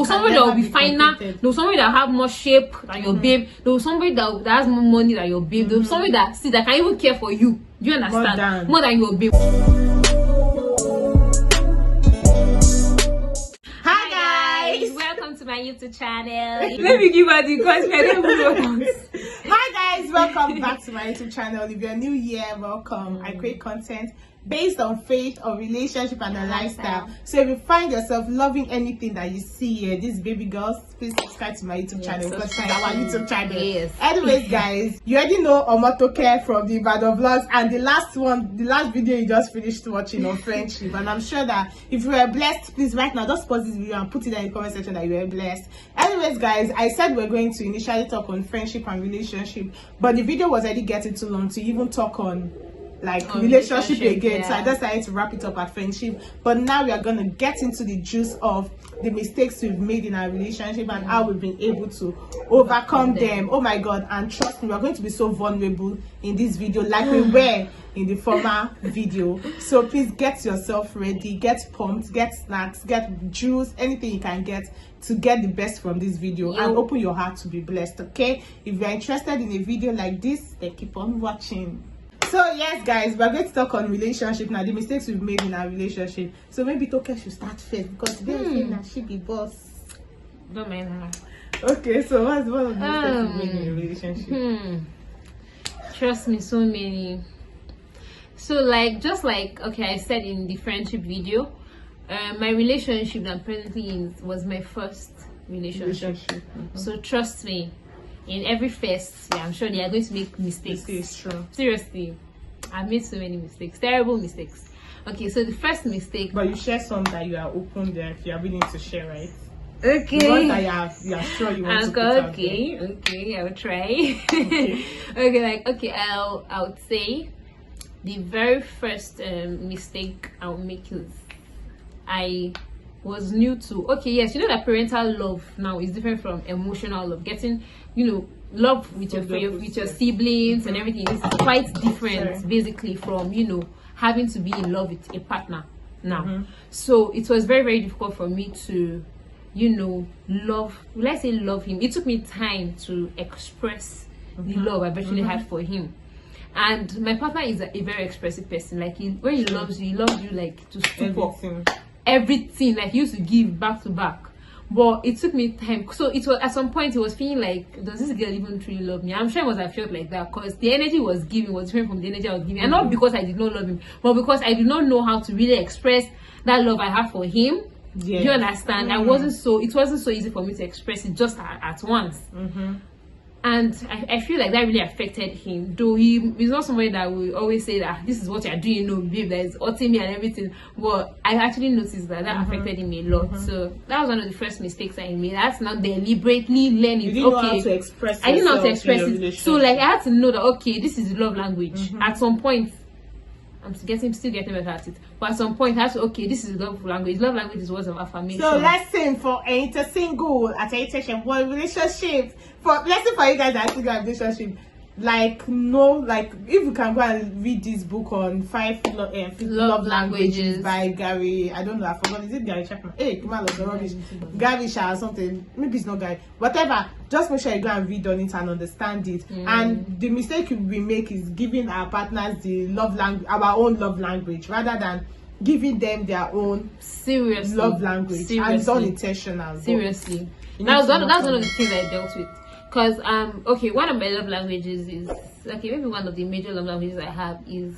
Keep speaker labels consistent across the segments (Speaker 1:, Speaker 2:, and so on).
Speaker 1: Somebody that will be finer. There's somebody that have more shape than your babe. There's somebody that has more money than your babe. There's somebody that can even care for you. Do you understand? More than your babe. Hi guys, welcome to my YouTube channel. Let me give her the question. I don't know.
Speaker 2: Hi guys, welcome back to my YouTube channel. If you're new here, welcome. I create content based on faith or relationship and a lifestyle. So if you find yourself loving anything that you see here, these baby girls, please subscribe to my YouTube channel because it's our YouTube channel.
Speaker 1: Yes.
Speaker 2: Anyways, guys, you already know Omotoke from the Ibadan vlogs, and the last video you just finished watching on friendship. And I'm sure that if you were blessed, please right now just pause this video and put it in the comment section that you were blessed. Anyways, guys, I said we're going to initially talk on friendship and relationship, but the video was already getting too long to even talk on relationship again. So I decided to wrap it up at friendship. But now we are going to get into the juice of the mistakes we've made in our relationship and how we've been able to overcome them. Oh my god, and trust me, we're going to be so vulnerable in this video like we were in the former video. So please get yourself ready, get pumped, get snacks, get juice, anything you can get to get the best from this video and open your heart to be blessed. Okay, if you're interested in a video like this, then keep on watching. So yes guys, we're going to talk on relationship now, the mistakes we've made in our relationship. So maybe Toke should start first because today is saying that she be boss.
Speaker 1: Don't mind her.
Speaker 2: Okay, so what's one of the mistakes we've made in a relationship?
Speaker 1: Trust me, so many. So okay, I said in the friendship video, my relationship that I'm presently in was my first relationship. So trust me, in every first, I'm sure they are going to make mistakes.
Speaker 2: This is true.
Speaker 1: Seriously, I've made so many mistakes, terrible mistakes. Okay, so the first mistake.
Speaker 2: But you share some that you are open there if you are willing to share, right?
Speaker 1: Okay.
Speaker 2: The ones that you are sure you want to put out there.
Speaker 1: Okay, I'll try. Okay. I would say the very first mistake I'll make is I was new to yes, you know that parental love now is different from emotional love. Getting love with your siblings and everything is quite different basically from having to be in love with a partner now. So it was very, very difficult for me to love him. It took me time to express the love I eventually had for him. And my partner is a very expressive person. Like when he loves you like to stupor everything, like he used to give back to back. But it took me time. So it was at some point he was feeling like, does this girl even truly love me? I'm sure it was I felt like that because the energy he was giving was different from the energy I was giving. And not because I did not love him, but because I did not know how to really express that love I have for him. Do you understand? It wasn't so easy for me to express it just at once. And I feel like that really affected him, though he's not somebody that will always say that this is what you're doing, babe, that is hurting me and everything. But I actually noticed that affected him a lot. So that was one of the first mistakes I made. That's not deliberately learning.
Speaker 2: You didn't know how to express
Speaker 1: I didn't know how to express it. So I had to know that this is love language. At some point, I'm still getting better at it. But at some point, I have to this is love language. Love language is words of affirmation.
Speaker 2: So lesson for single at relationship for lesson for you guys that are single at relationship. If you can go and read this book on 5 love languages by Gary, I don't know, I forgot, is it Gary Chapman? Hey, come on, rubbish. Gary Shah or something, maybe it's not Gary, whatever. Just make sure you go and read on it and understand it. And the mistake we make is giving our partners the our own love language rather than giving them their own love language. And it's unintentional.
Speaker 1: Seriously, that's one of the things I dealt with. Because one of my love languages is maybe one of the major love languages I have is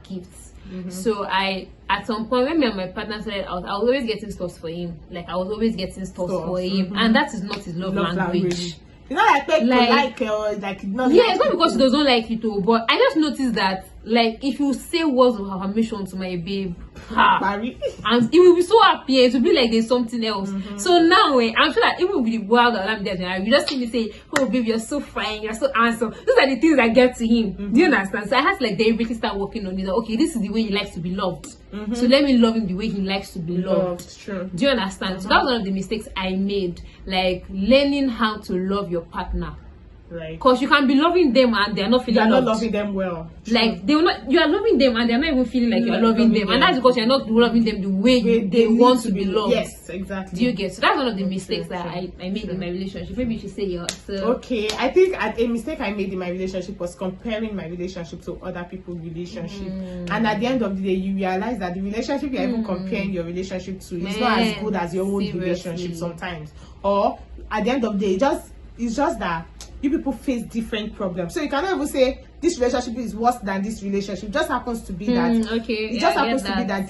Speaker 1: gifts. So at some point when me and my partner started out, I was always getting stuff for him. Like I was always getting stuff for him, and that is not his love language.
Speaker 2: It's not it's
Speaker 1: not because he doesn't like it too, but I just noticed that if you say words of affirmation to my babe, and it will be so happy, it will be like there's something else. So now I'm sure that even with the world around there, you just see me say, oh babe, you're so fine, you're so handsome. These are the things that get to him. Do you understand? So I had to deliberately start working on it. This is the way he likes to be loved. So let me love him the way he likes to be loved.
Speaker 2: True.
Speaker 1: Do you understand? So that was one of the mistakes I made, learning how to love your partner.
Speaker 2: Like,
Speaker 1: because you can be loving them and they're not feeling
Speaker 2: you're not
Speaker 1: loved.
Speaker 2: loving them well.
Speaker 1: Like they will not, you are loving them and they're not even feeling like you're loving them, and that's because you're not loving them the way they want to be loved.
Speaker 2: Yes, exactly.
Speaker 1: Do you get? So that's one of the mistakes
Speaker 2: True,
Speaker 1: that I made in my relationship. Maybe you should say yours. So.
Speaker 2: Okay, I think a mistake I made in my relationship was comparing my relationship to other people's relationship. And at the end of the day, you realize that the relationship you're even comparing your relationship to is not as good as your own relationship sometimes. Or at the end of the day, it's just that you people face different problems. So you cannot even say this relationship is worse than this relationship. It just happens to be that it just happens to be that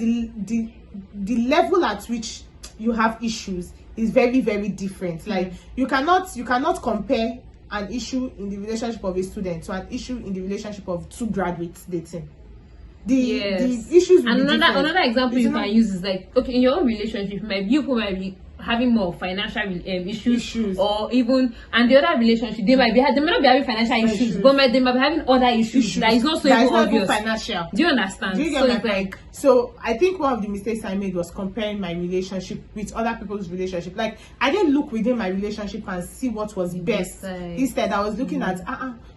Speaker 2: the level at which you have issues is very, very different. Like you cannot compare an issue in the relationship of a student to an issue in the relationship of two graduates dating. The issues will be different.
Speaker 1: Another example you can use is like, okay, in your own relationship, maybe you might be having more financial issues, or even, and the other relationship they might not be having financial issues, but they might be having other issues that is not so obvious.
Speaker 2: Financial.
Speaker 1: Do you understand?
Speaker 2: Do you get my point? So I think one of the mistakes I made was comparing my relationship with other people's relationship. Like I didn't look within my relationship and see what was best. Instead, I was looking at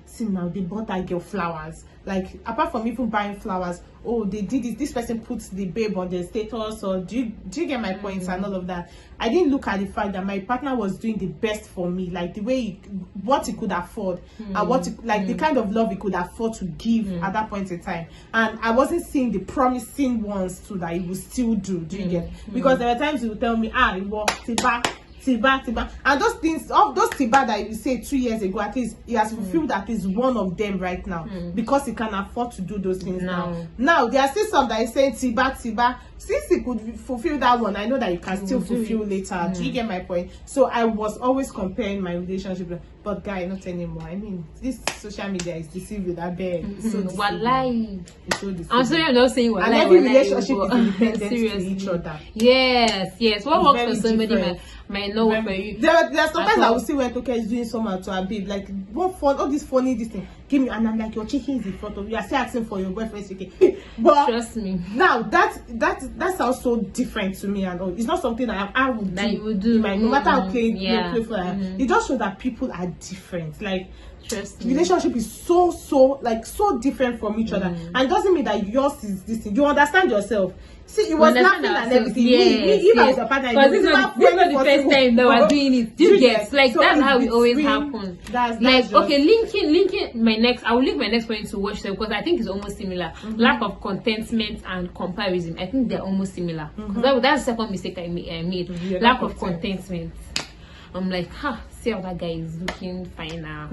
Speaker 2: see now they bought that girl flowers. Like apart from even buying flowers, oh they did this person puts the babe on their status, or do you get my points and all of that. I didn't look at the fact that my partner was doing the best for me, like the way what he could afford and what the kind of love he could afford to give at that point in time. And I wasn't seeing the promising ones too that he would still do you get? Because there were times he would tell me it was Tiba, and those things, of those Tiba that you say 2 years ago, at least he has fulfilled at least one of them right now, because he can afford to do those things now there are still some that is saying Tiba. Since he could fulfill that one, I know that you can still fulfill later. Do you get my point? So I was always comparing my relationship, but guy, not anymore. I mean, this social media is deceiving that bed. It's so deceiving. It's so deceiving.
Speaker 1: I'm sorry, I'm not saying
Speaker 2: and every relationship is independent to each other.
Speaker 1: Yes. What works for somebody might not work for you.
Speaker 2: There are sometimes I will see when Toke is doing somehow to her babe, like what fun, all this funny this thing. Give me, and I'm like, your chicken is in front of you. You are still asking for your boyfriend's chicken. But
Speaker 1: trust me.
Speaker 2: Now that sounds so different to me, and all. It's not something I would do.
Speaker 1: You would do.
Speaker 2: No matter how playful I am. It just shows that people are different. Like relationship is so different from each other, and it doesn't mean that yours is this thing. You understand yourself. See, it was laughing and everything. If I was a partner,
Speaker 1: because this is not the first time that we're doing it. You get like so that's how it always happens. That's okay. Linking my next. I will link my next point to watch them because I think it's almost similar. Lack of contentment and comparison. I think they're almost similar. Because that's the second mistake I made. Lack of contentment. I'm like, see how that guy is looking fine now.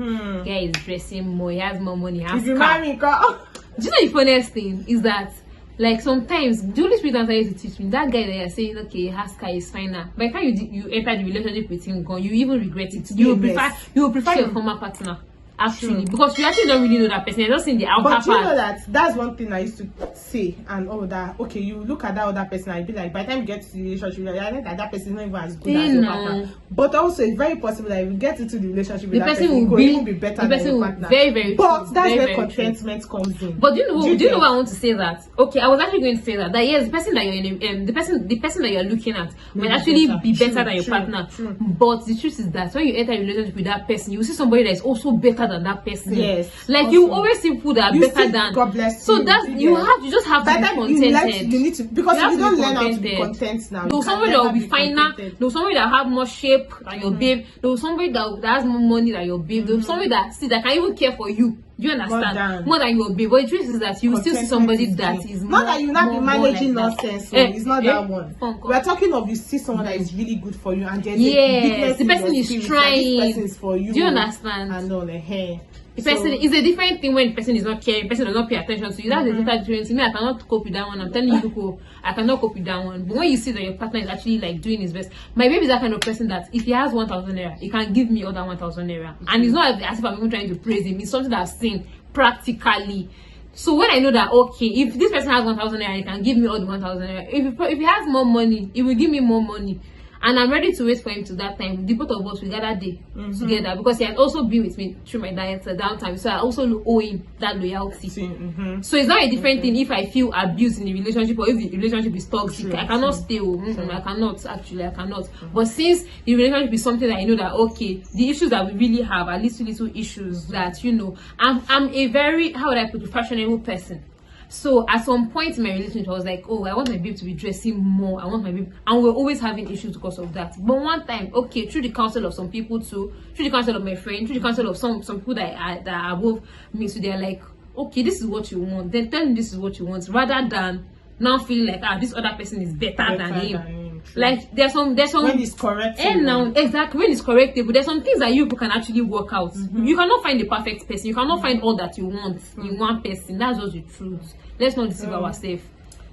Speaker 1: Guy is dressing more. He has more money. He has car. Do you know the funniest thing is that? Like sometimes, the Holy Spirit used to teach me that guy that you're saying, okay, has car is fine now. By the time you enter the relationship with him, you even regret it. You will prefer your former partner. Actually, because you actually don't really know that person. You're just in the outer part.
Speaker 2: But you know that's one thing I used to say, and that okay, you look at that other person and be like, by the time you get to the relationship, you realize that person is not even as good as your partner. But also, it's very possible that if you get into the relationship with that person, will even be better than your partner.
Speaker 1: Very
Speaker 2: but that's where contentment comes in.
Speaker 1: But do you know why I want to say that? Okay, I was actually going to say that yes, the person that you're in, the person that you're looking at might actually be better than your partner. But the truth is that when you enter a relationship with that person, you see somebody that is also better than that person.
Speaker 2: Yes.
Speaker 1: Like
Speaker 2: also,
Speaker 1: you always see people that are better than.
Speaker 2: God bless
Speaker 1: so
Speaker 2: you.
Speaker 1: That's you just have to be contented.
Speaker 2: You need to, because if you don't learn how to be content now.
Speaker 1: There's somebody that will be finer. There's somebody that have more shape than your babe. There's somebody that has more money than your babe. There's somebody that can even care for you. Do you understand? More than your babe. But the truth is that you will still see somebody that is
Speaker 2: not that you not be managing nonsense. So it's not that one. We are talking of you see someone that is really good for you, and there's
Speaker 1: the person is trying.
Speaker 2: This person is for you.
Speaker 1: Do you understand?
Speaker 2: And all the hair.
Speaker 1: The person is a different thing when the person is not caring, the person does not pay attention to you. That's the total difference. Me, I cannot cope with that one. I'm telling you, people, I cannot cope with that one. But when you see that your partner is actually like doing his best, my baby is that kind of person that if he has 1,000 naira, he can give me other 1,000 naira. And it's not as if I'm even trying to praise him. It's something that I've seen practically. So when I know that okay, if this person has 1,000 naira, he can give me all the 1,000 naira. If he has more money, he will give me more money. and I'm ready to wait for him to that time. The both of us will gather day together, because he had also been with me through my downtime, so I also owe him that loyalty. So it's not a different thing if I feel abused in the relationship, or if the relationship is toxic. I cannot stay. I cannot. But since the relationship is something that I know that, okay, the issues that we really have are little issues that, you know, I'm a very, how would I put it, fashionable person. So at some point in my relationship, I was like, oh, I want my babe to be dressing more. I want my babe, and we're always having issues because of that. But one time, okay, through the counsel of some people too, through the counsel of my friend, through the counsel of some people that are above me, so they're like, okay, this is what you want. Then tell me this is what you want, rather than now feeling like, this other person is better than him. Like there's some
Speaker 2: when it's correctable.
Speaker 1: And now exactly when it's correctable, there's some things that you can actually work out. You cannot find the perfect person. You cannot find all that you want in one person. That's just the truth. Let's not deceive ourselves.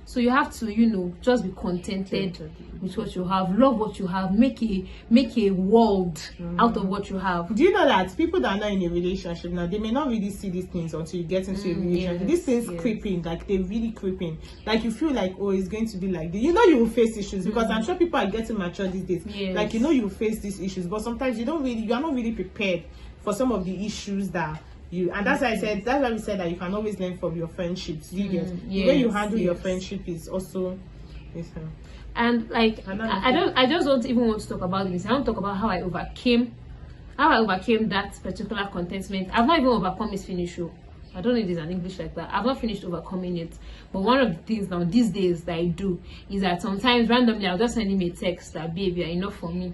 Speaker 1: So you have to, you know, just be contented with what you have, love what you have, make a world out of what you have.
Speaker 2: Do you know that people that are not in a relationship now, they may not really see these things until you get into a relationship? These things creeping, like they're really creeping. Like you feel like, oh, it's going to be like this. You know, you will face issues, because I'm sure people are getting mature these days. Like, you know, you will face these issues, but sometimes you are not really prepared for some of the issues that and that's why we said that you can always learn from your friendships. You get the way you handle your friendship is also
Speaker 1: and like I just don't even want to talk about this. I want to talk about how I overcame that particular contentment. I've not even overcome this finish show. I don't know if there's an English like that. I've not finished overcoming it. But one of the things now these days that I do is that sometimes randomly I'll just send him a text that, babe, you're enough for me.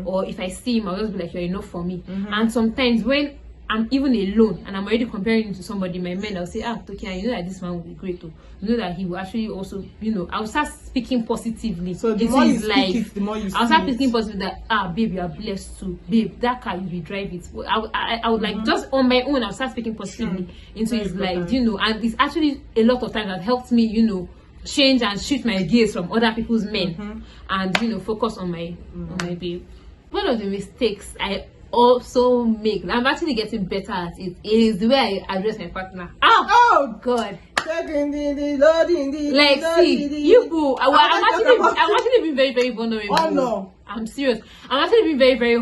Speaker 1: Or if I see him, I'll just be like, you're enough for me. And sometimes when I'm even alone and I'm already comparing him to somebody, my men, I'll say, okay, you know that this man will be great too. You know that he will actually also, you know, I'll start speaking positively into his life. I'll start speaking positively that, babe, you are blessed too. Babe, that car, you will drive it. I would like, just on my own, I'll start speaking positively into his life, you know. And it's actually a lot of times that helped me, you know, change and shift my gaze from other people's men and, you know, focus on my babe. One of the mistakes I also make, I'm actually getting better at it, is the way I address my partner. Oh God, like, see, you go. I'm actually being very, very vulnerable.
Speaker 2: Oh no,
Speaker 1: I'm serious. I'm actually being very, very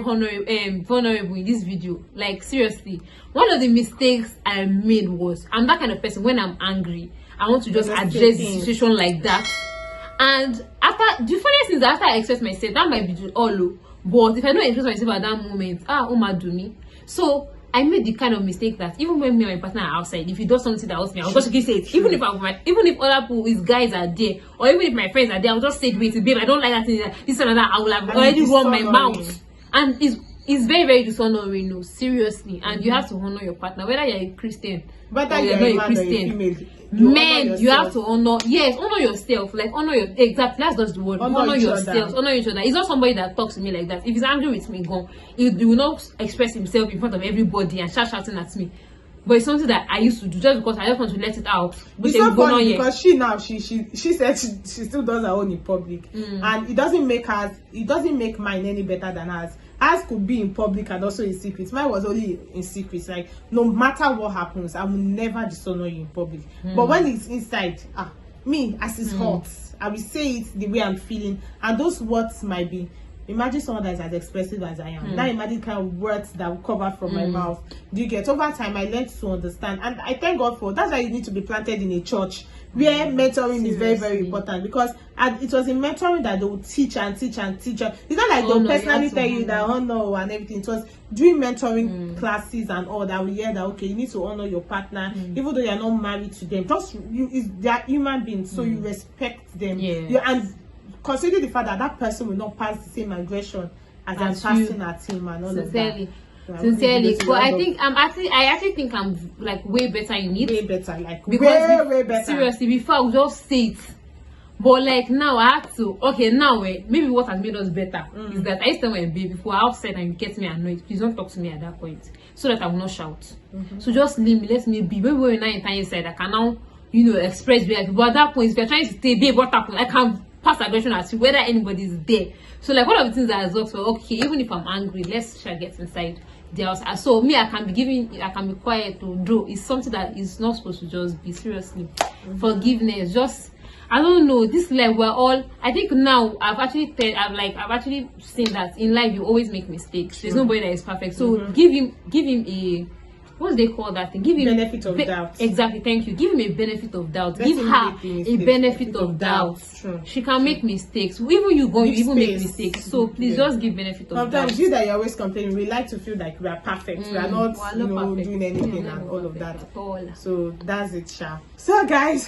Speaker 1: vulnerable in this video. Like, seriously, one of the mistakes I made was, I'm that kind of person, when I'm angry, I want to just address the situation like that. And after, the funniest thing is, after I express myself, that might be all low. But if I don't express myself at that moment, Oma do me. So I made the kind of mistake that even when me and my partner are outside, if he does something that hurts me, I'll just say it. Even if other people, his guys are there, or even if my friends are there, I'll just say it, wait, babe, I don't like that thing, this and that. I will have already run my mouth. And it's very, very dishonoring, no, seriously. And you have to honor your partner, whether you're a Christian or you're not a Christian. Men, you have to honor yourself, like honor your, exactly, that's just the word, honor yourself, honor each other. It's not somebody that talks to me like that. If he's angry with me, he will not express himself in front of everybody and start shouting at me. But it's something that I used to do just because I just want to let it out.
Speaker 2: It's so funny because she said she still does her own in public, and it doesn't make mine any better than hers. Ours could be in public and also in secret. Mine was only in secret. Like, no matter what happens, I will never dishonor you in public. But when it's inside, me, as it's hot, I will say it the way I'm feeling. And those words might be, imagine someone that is as expressive as I am. Now imagine the kind of words that will come out from my mouth. Do you get? Over time, I learned to understand. And I thank God for that's why you need to be planted in a church where mentoring is very, very important, because it was in mentoring that they would teach and teach and teach. It's not like they'll personally tell you that honor and everything. It was doing mentoring classes and all that. We hear that, okay, you need to honor your partner, even though you're not married to them. Just they're human beings, so you respect them. And consider the fact that that person will not pass the same aggression as I'm passing at him and all of that.
Speaker 1: Sincerely, but I actually think I'm like way better in it.
Speaker 2: Way better, like because way better.
Speaker 1: Seriously, before I would just say it, but like now I have to. Okay, now maybe what has made us better is that I used to tell my baby, before I upset and get me annoyed, please don't talk to me at that point, so that I will not shout. So just leave me, let me be. Maybe when you're not inside, I can now, you know, express reality. But at that point, if you're trying to stay, babe, what happened? I can pass aggression at you, whether anybody is there. So like one of the things that I worked for, okay, even if I'm angry, let's try get inside the house. So me, I can be quiet to do. It's something that is not supposed to just be. Seriously, forgiveness, just I don't know, this life we're all, I think now I've actually seen that in life you always make mistakes. There's nobody that is perfect. So give him a, what's they call that thing? Give him
Speaker 2: benefit of doubt.
Speaker 1: Exactly, thank you. Give him a benefit of doubt.
Speaker 2: Let
Speaker 1: Give
Speaker 2: him
Speaker 1: her
Speaker 2: make mistakes.
Speaker 1: a benefit of doubt.
Speaker 2: True.
Speaker 1: She can make mistakes. Even you go, you even make
Speaker 2: space.
Speaker 1: mistakes. So please just give benefit of doubt.
Speaker 2: Sometimes you that you're always complaining, we like to feel like we are perfect. We are not,
Speaker 1: perfect.
Speaker 2: doing anything and all of that.
Speaker 1: At all.
Speaker 2: So that's it, Sha. So guys,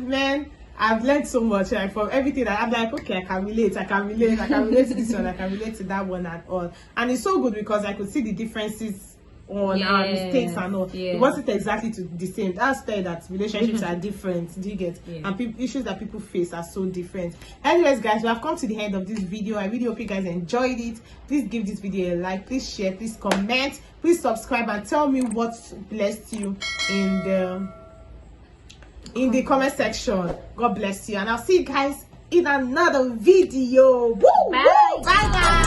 Speaker 2: man, I've learned so much like from everything that I'm like, okay, I can relate to this one, I can relate to that one and all. And it's so good because I could see the differences on our mistakes and all. It wasn't exactly the same. That's that relationships are different. Do you get? And issues that people face are so different. Anyways, guys, we have come to the end of this video. I really hope you guys enjoyed it. Please give this video a like, please share, please comment, please subscribe, and tell me what blessed you in the comment section. God bless you, and I'll see you guys in another video. Woo! Bye. Bye, guys.